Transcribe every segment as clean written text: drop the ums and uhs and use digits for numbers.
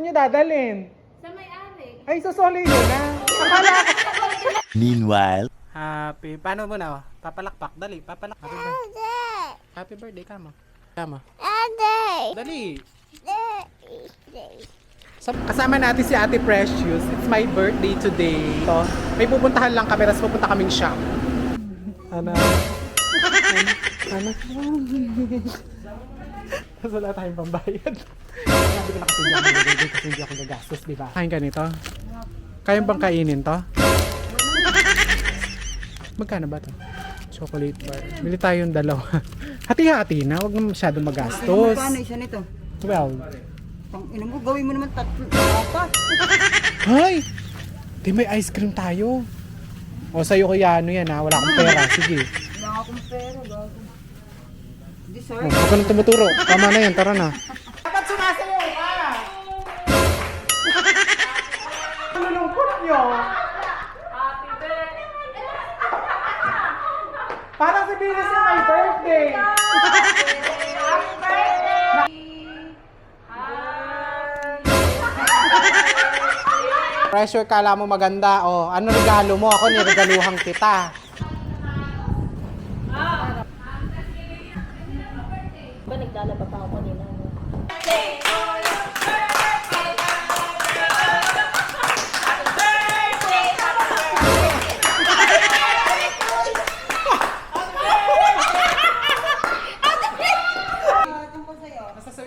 nyo dadalhin? Sa may-ari. Ay, susuli nyo na. Akala ko. Meanwhile, Paano mo na? Papalakpak, dali, papalakpak. Happy birthday, kamo. Kamo. Dali. Kasama natin si Ate Precious. It's my birthday today. So, may pupuntahan lang kami, tapos pupunta kaming shop. Ano? Tapos wala tayong pambayad. Sabi ko na kasi hindi ako gagastos, di ba? Kain ka nito? Kayang bang kainin to? Magkano ba to? Chocolate bar. Bili tayong dalawa. Hati-hati na, huwag na masyadong magastos. Magkano isa nito? 12. Pang ina mo, gawin mo naman 3-4. Hay! Di may ice cream tayo. O sa'yo kuya ano yan ha, wala akong pera. Sige. Wala akong pera, gago. Hindi, sir. Huwag ka nang tumuturo. Tama na yan, tara na. Dapat sumasayaw ka! Ano lungkot nyo? Parang sabihin na sa my birthday. Pressure, kala mo maganda. O, ano regalo mo? Ako niregaluhan kita. Ba naglalaba pa ako kanina?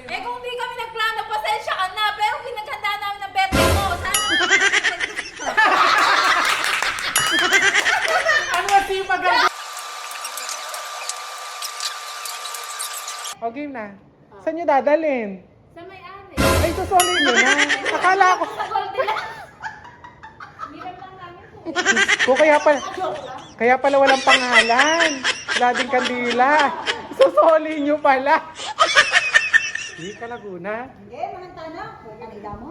Eh kung di kami nagplano, pasensya ka na. Pero pinaghanda namin ng birthday mo. Sana Ano kasi maganda? O, game na. Saan nyo dadalhin? sa may-ari. Ay, susuli nyo na. Akala ko. Sa Goldilocks. Hirap lang namin po. O, kaya pala walang pangalan. Wala din kandila. Susuli nyo pala. Hindi ka Laguna. Hindi, mahanta na. Kanila mo.